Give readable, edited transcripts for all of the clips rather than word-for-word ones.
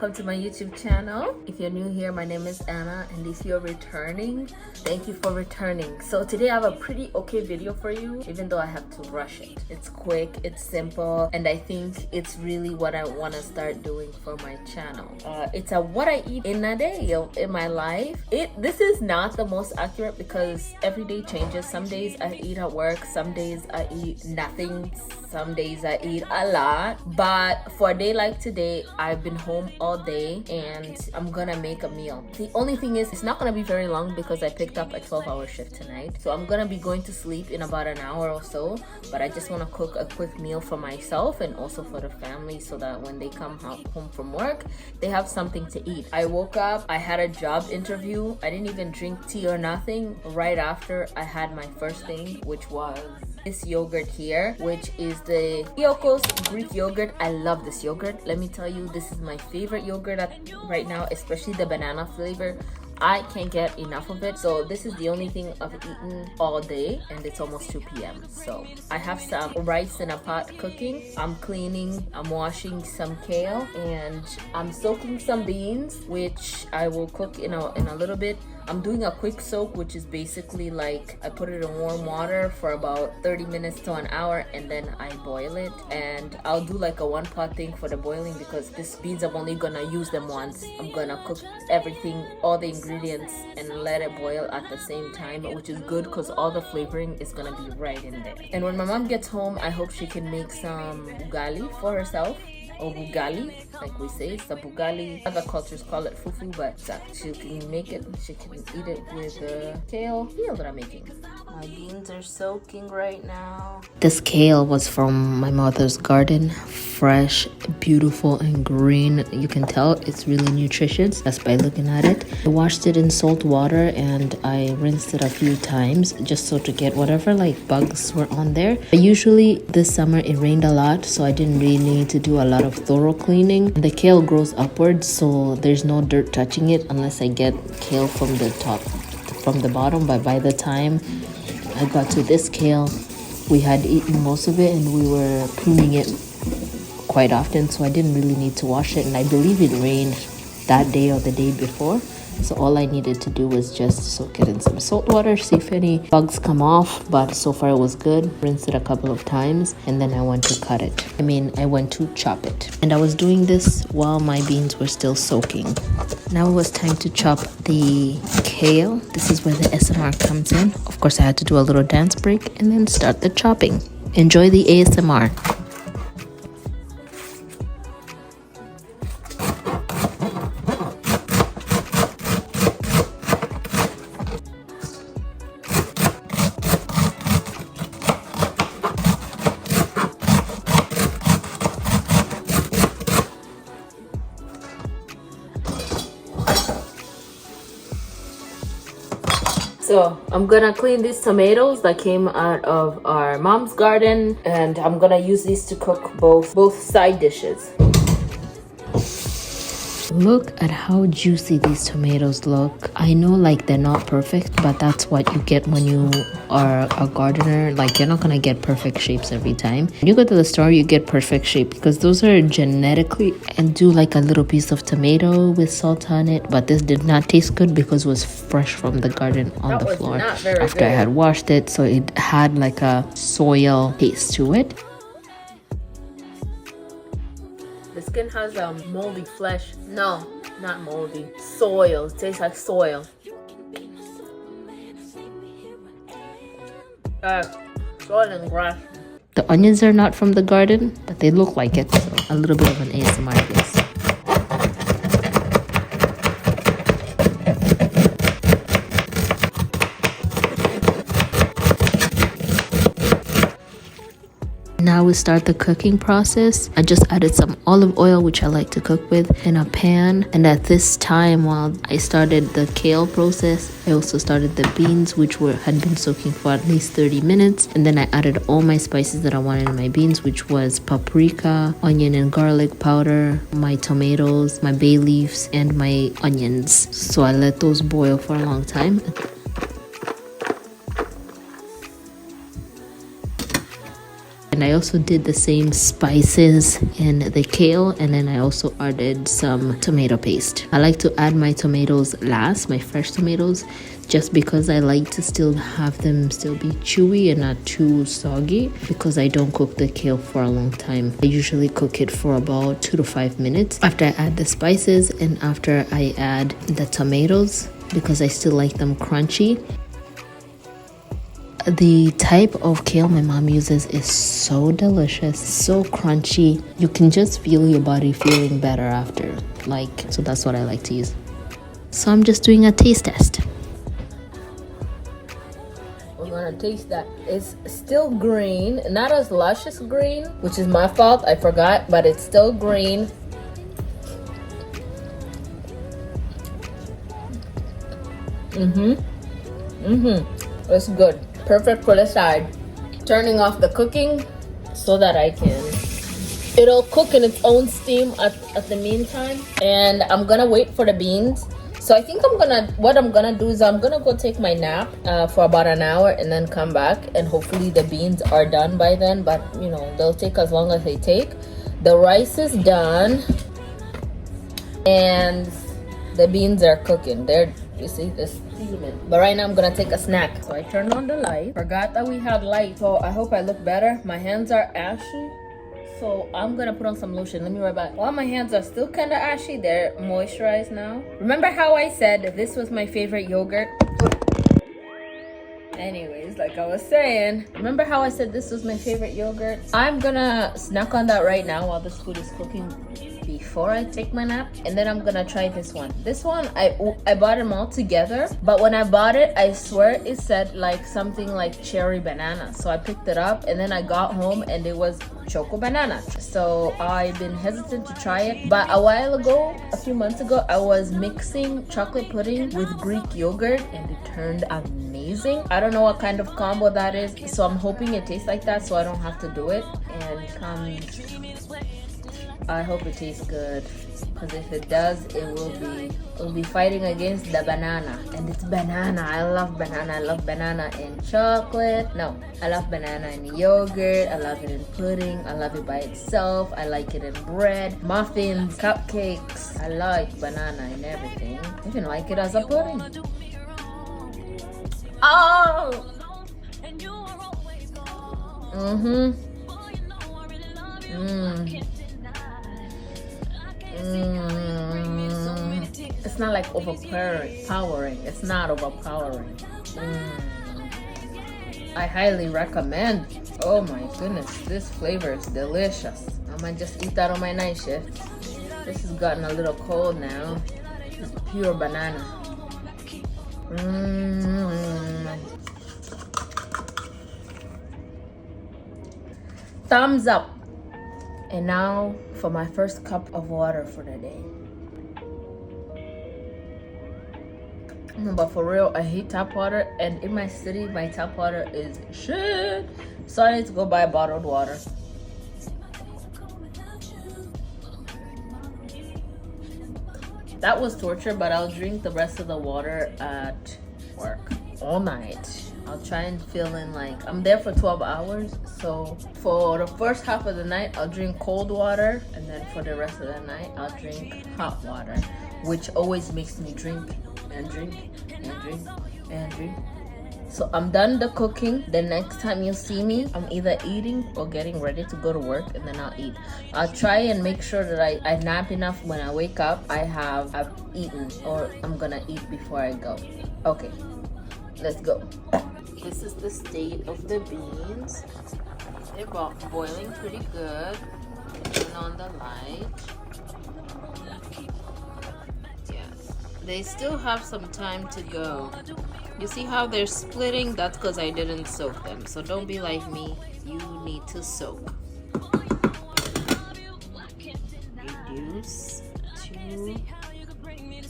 welcome to my YouTube channel. If you're new here, my name is Anna, and if you're returning, thank you for returning. So today I have a pretty okay video for you, even though I have to rush it. It's quick, it's simple, and I think it's really what I want to start doing for my channel. It's a what I eat in a day in my life. This is not the most accurate because every day changes. Some days I eat at work, some days I eat nothing, some days I eat a lot. But for a day like today, I've been home all day and I'm gonna make a meal. The only thing is, it's not gonna be very long because I picked up a 12-hour shift tonight. So I'm gonna be going to sleep in about an hour or so, but I just wanna cook a quick meal for myself and also for the family so that when they come home from work, they have something to eat. I woke up, I had a job interview. I didn't even drink tea or nothing. Right after, I had my first thing, which was this yogurt here, which is the Iokos Greek yogurt. I love this yogurt. Let me tell you, this is my favorite yogurt right now, especially the banana flavor. I can't get enough of it. So this is the only thing I've eaten all day, and it's almost 2 p.m. So I have some rice in a pot cooking. I'm cleaning, I'm washing some kale, and I'm soaking some beans, which I will cook in a little bit. I'm doing a quick soak, which is basically like I put it in warm water for about 30 minutes to an hour, and then I boil it. And I'll do like a one-pot thing for the boiling because these beans, I'm only gonna use them once. I'm gonna cook everything, all the ingredients, and let it boil at the same time, which is good because all the flavoring is gonna be right in there. And when my mom gets home, I hope she can make some ugali for herself. Or bugali, like we say. It's the bugali. Other cultures call it fufu, but she can make it. She can eat it with the kale meal that I'm making. My beans are soaking right now. This kale was from my mother's garden. Fresh, beautiful, and green. You can tell it's really nutritious just by looking at it. I washed it in salt water and I rinsed it a few times just so to get whatever like bugs were on there. But usually this summer it rained a lot, so I didn't really need to do a lot of thorough cleaning. The kale grows upwards, so there's no dirt touching it unless I get kale from the top, from the bottom. But by the time I got to this kale, we had eaten most of it and we were pruning it quite often, so I didn't really need to wash it. And I believe it rained that day or the day before, so all I needed to do was just soak it in some salt water, see if any bugs come off. But so far it was good. Rinsed it a couple of times and then I went to cut it. I went to chop it. And I was doing this while my beans were still soaking. Now it was time to chop the kale. This is where the ASMR comes in. Of course I had to do a little dance break and then start the chopping. Enjoy the ASMR. So I'm gonna clean these tomatoes that came out of our mom's garden, and I'm gonna use these to cook both side dishes. Look at how juicy these tomatoes look. I know like they're not perfect, but that's what you get when you are a gardener. Like you're not gonna get perfect shapes every time. When you go to the store, you get perfect shape because those are genetically, and do like a little piece of tomato with salt on it. But this did not taste good because it was fresh from the garden on the floor after I had washed it, so it had like a soil taste to it. The skin has moldy flesh. No, not moldy. Soil. It tastes like soil. Soil and grass. The onions are not from the garden, but they look like it. So a little bit of an ASMR, I guess. Now we start the cooking process. I just added some olive oil, which I like to cook with, in a pan. And at this time, while I started the kale process, I also started the beans, which had been soaking for at least 30 minutes. And then I added all my spices that I wanted in my beans, which was paprika, onion and garlic powder, my tomatoes, my bay leaves, and my onions. So I let those boil for a long time. And I also did the same spices in the kale, and then I also added some tomato paste. I like to add my tomatoes last, my fresh tomatoes, just because I like to still have them still be chewy and not too soggy, because I don't cook the kale for a long time. I usually cook it for about 2 to 5 minutes after I add the spices and after I add the tomatoes, because I still like them crunchy. The type of kale my mom uses is so delicious, so crunchy. You can just feel your body feeling better after. So that's what I like to use. So I'm just doing a taste test. We're gonna taste that. It's still green, not as luscious green, which is my fault, I forgot, but it's still green. It's good. Perfect for the side. Turning off the cooking so that it'll cook in its own steam at the meantime. And I'm gonna wait for the beans. So I think what I'm gonna do is I'm gonna go take my nap for about an hour and then come back, and hopefully the beans are done by then, but you know, they'll take as long as they take. The rice is done and the beans are cooking. You see this steaming. But right now I'm gonna take a snack. So I turned on the light. Forgot that we had light. So I hope I look better. My hands are ashy, so I'm gonna put on some lotion. Let me right back. While my hands are still kind of ashy, they're moisturized now. Remember how I said this was my favorite yogurt? Anyways, like I was saying, remember how I said this was my favorite yogurt? I'm gonna snack on that right now while this food is cooking before I take my nap. And then I'm gonna try this one. This one, I bought them all together, but when I bought it, I swear it said like something like cherry banana. So I picked it up and then I got home and it was choco banana. So I've been hesitant to try it, but a few months ago, I was mixing chocolate pudding with Greek yogurt and it turned amazing. I don't know what kind of combo that is, so I'm hoping it tastes like that so I don't have to do it. And I hope it tastes good, because if it does, it'll be fighting against the banana. And it's banana. I love banana. I love banana in chocolate. No, I love banana in yogurt. I love it in pudding. I love it by itself. I like it in bread, muffins, cupcakes. I like banana in everything. I even like it as a pudding. Oh! It's not like overpowering. It's not overpowering. I highly recommend. Oh my goodness, this flavor is delicious. I might just eat that on my night shift. This has gotten a little cold now. It's pure banana. Thumbs up. And now for my first cup of water for the day. But for real, I hate tap water, and in my city, my tap water is shit. So I need to go buy bottled water. That was torture, but I'll drink the rest of the water at work all night. I'll try and fill in, like, I'm there for 12 hours. So for the first half of the night, I'll drink cold water. And then for the rest of the night, I'll drink hot water, which always makes me drink and drink and drink and drink. So I'm done the cooking. The next time you see me, I'm either eating or getting ready to go to work, and then I'll eat. I'll try and make sure that I nap enough when I wake up. I've eaten, or I'm gonna eat before I go. Okay, let's go. This is the state of the beans. They're boiling pretty good. Turn on the light. Yes. They still have some time to go. You see how they're splitting? That's because I didn't soak them. So don't be like me. You need to soak. Reduce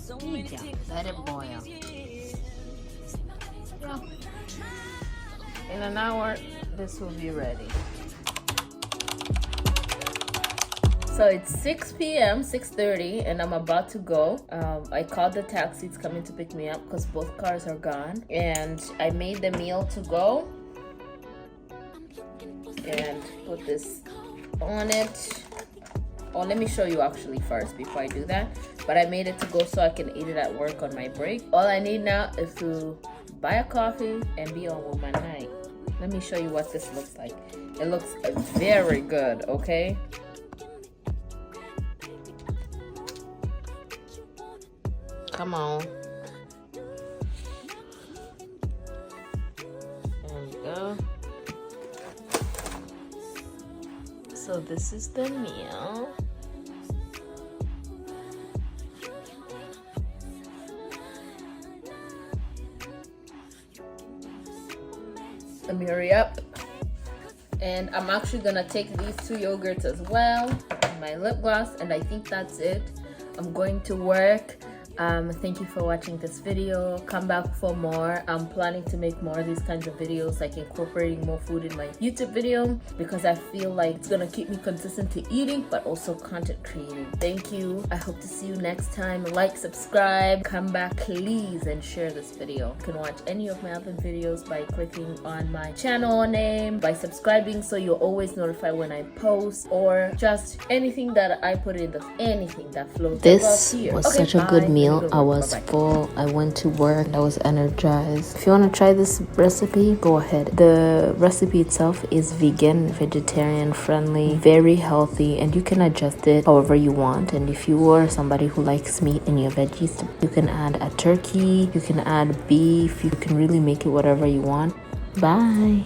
to medium. Let it boil. In an hour, this will be ready. So it's 6 p.m., 6:30, and I'm about to go. I called the taxi. It's coming to pick me up because both cars are gone. And I made the meal to go. and put this on it. Oh, let me show you actually first before I do that. But I made it to go so I can eat it at work on my break. All I need now is to buy a coffee and be on with my night. Let me show you what this looks like. It looks very good, okay? Come on. There we go. So this is the meal. Let me hurry up. And I'm actually gonna take these 2 yogurts as well, my lip gloss, and I think that's it. I'm going to work. Thank you for watching this video. Come back for more. I'm planning to make more of these kinds of videos, like incorporating more food in my YouTube video, because I feel like it's gonna keep me consistent to eating but also content creating. Thank you. I hope to see you next time. Like, subscribe, come back please, and share this video. You can watch any of my other videos by clicking on my channel name, by subscribing so you're always notified when I post, or just anything that I put in, anything that flows This above here. was Okay, such a good bye. meal. I was full. I went to work. I was energized. If you want to try this recipe, go ahead. The recipe itself is vegan, vegetarian friendly, very healthy, and you can adjust it however you want. And if you are somebody who likes meat in your veggies, you can add a turkey, you can add beef, you can really make it whatever you want. Bye.